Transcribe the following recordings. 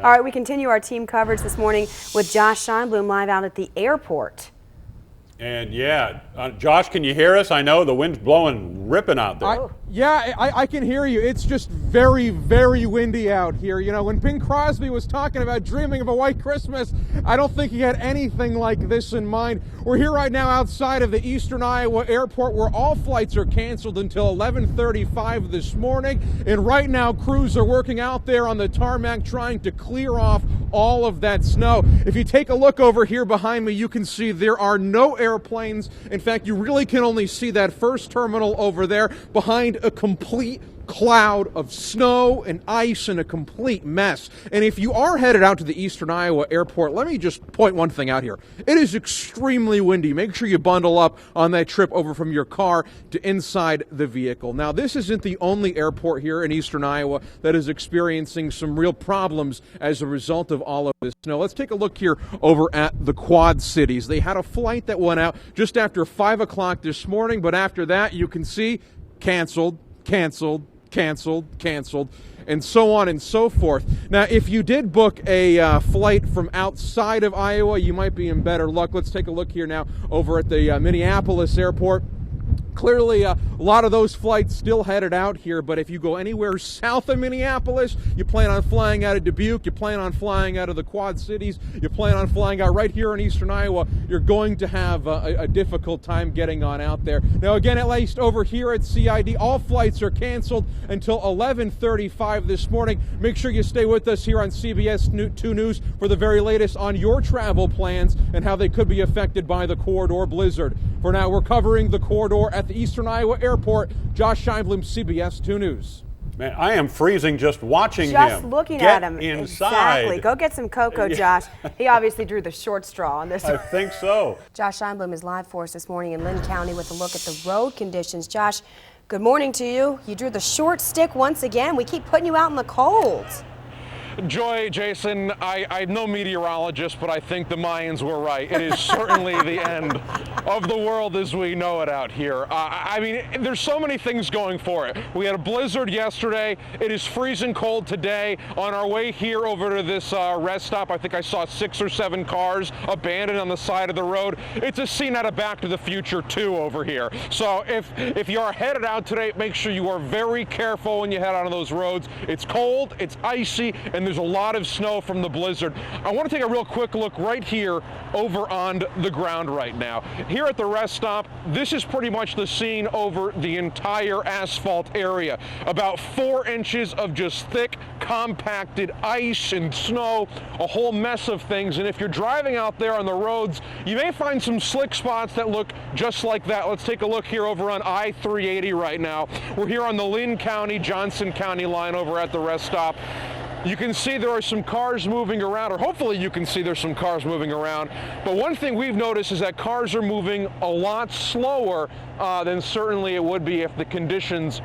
All right, we continue our team coverage this morning with Josh Scheinblum live out at the airport. And yeah, Josh, can you hear us? I know the wind's blowing, ripping out there. I can hear you. It's just very, very windy out here. You know, when Bing Crosby was talking about dreaming of a white Christmas, I don't think he had anything like this in mind. We're here right now outside of the Eastern Iowa Airport, where all flights are canceled until 11:35 this morning. And right now, crews are working out there on the tarmac trying to clear off all of that snow. If you take a look over here behind me, you can see there are no airplanes. In fact, you really can only see that first terminal over there behind a complete cloud of snow and ice and a complete mess. And if you are headed out to the Eastern Iowa Airport, let me just point one thing out here. It is extremely windy. Make sure you bundle up on that trip over from your car to inside the vehicle. Now, this isn't the only airport here in Eastern Iowa that is experiencing some real problems as a result of all of this snow. Let's take a look here over at the Quad Cities. They had a flight that went out just after 5 o'clock this morning, but after that, you can see canceled, and so on and so forth. Now, if you did book a flight from outside of Iowa, you might be in better luck. Let's take a look here now over at the Minneapolis airport. Clearly, a lot of those flights still headed out here, but if you go anywhere south of Minneapolis, you plan on flying out of Dubuque, you plan on flying out of the Quad Cities, you plan on flying out right here in Eastern Iowa, you're going to have a difficult time getting on out there. Now, again, at least over here at CID, all flights are canceled until 11:35 this morning. Make sure you stay with us here on CBS 2 News for the very latest on your travel plans and how they could be affected by the corridor blizzard. For now, we're covering the corridor at the Eastern Iowa Airport. Josh Scheinblum, CBS 2 News. Man, I am freezing just watching him. Just looking at him. Inside. Exactly. Go get some cocoa, Josh. He obviously drew the short straw on this. I think so. Josh Scheinblum is live for us this morning in Lynn County with a look at the road conditions. Josh, good morning to you. You drew the short stick once again. We keep putting you out in the cold. Joy, Jason, I'm no meteorologist, but I think the Mayans were right. It is certainly the end of the world as we know it out here. I mean, there's so many things going for it. We had a blizzard yesterday. It is freezing cold today. On our way here over to this rest stop, I think I saw 6 or 7 cars abandoned on the side of the road. It's a scene out of Back to the Future 2 over here. So if you are headed out today, make sure you are very careful when you head out on those roads. It's cold, it's icy, and there's a lot of snow from the blizzard. I want to take a real quick look right here over on the ground right now. Here at the rest stop, this is pretty much the scene over the entire asphalt area. About 4 inches of just thick, compacted ice and snow, a whole mess of things. And if you're driving out there on the roads, you may find some slick spots that look just like that. Let's take a look here over on I-380 right now. We're here on the Lynn County, Johnson County line over at the rest stop. You can see there are some cars moving around, or hopefully you can see there's some cars moving around. But one thing we've noticed is that cars are moving a lot slower than certainly it would be if the conditions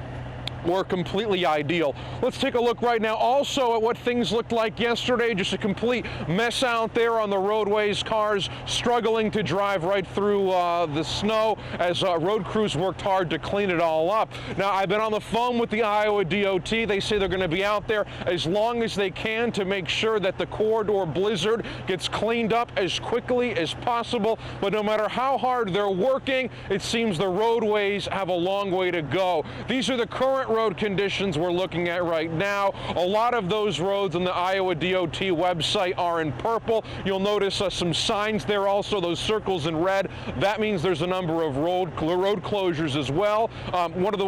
were completely ideal. Let's take a look right now also at what things looked like yesterday. Just a complete mess out there on the roadways. Cars struggling to drive right through the snow as road crews worked hard to clean it all up. Now, I've been on the phone with the Iowa DOT. They say they're going to be out there as long as they can to make sure that the corridor blizzard gets cleaned up as quickly as possible. But no matter how hard they're working, it seems the roadways have a long way to go. These are the current road conditions we're looking at right now. A lot of those roads on the Iowa DOT website are in purple. You'll notice some signs there also, those circles in red. That means there's a number of road closures as well.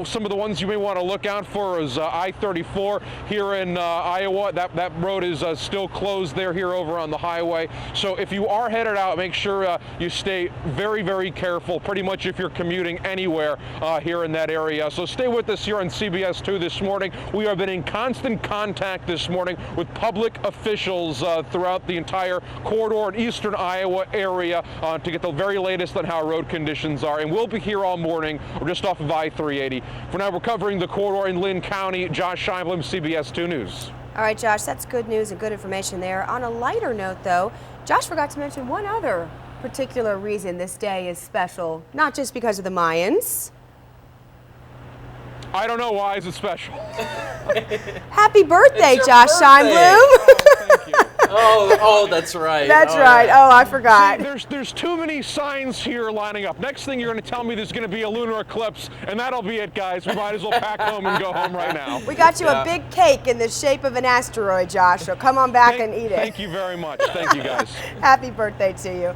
Some of the ones you may want to look out for is I-34 here in Iowa. That road is still closed there here over on the highway. So if you are headed out, make sure you stay very, very careful, pretty much if you're commuting anywhere here in that area. So stay with us here on CBS 2 this morning. We have been in constant contact this morning with public officials throughout the entire corridor and Eastern Iowa area to get the very latest on how road conditions are. And we'll be here all morning. We're just off of I-380. For now, we're covering the corridor in Lynn County. Josh Scheinblum, CBS 2 News. All right, Josh, that's good news and good information there. On a lighter note, though, Josh forgot to mention one other particular reason this day is special, not just because of the Mayans. I don't know. Why is it special? Happy birthday, Josh birthday. Scheinblum. Oh, thank you. Oh, that's right. That's right. Yeah. Oh, I forgot. See, there's too many signs here lining up. Next thing you're going to tell me there's going to be a lunar eclipse, and that'll be it, guys. We might as well pack home and go home right now. We got you a big cake in the shape of an asteroid, Josh, so come on back and eat it. Thank you very much. Thank you, guys. Happy birthday to you.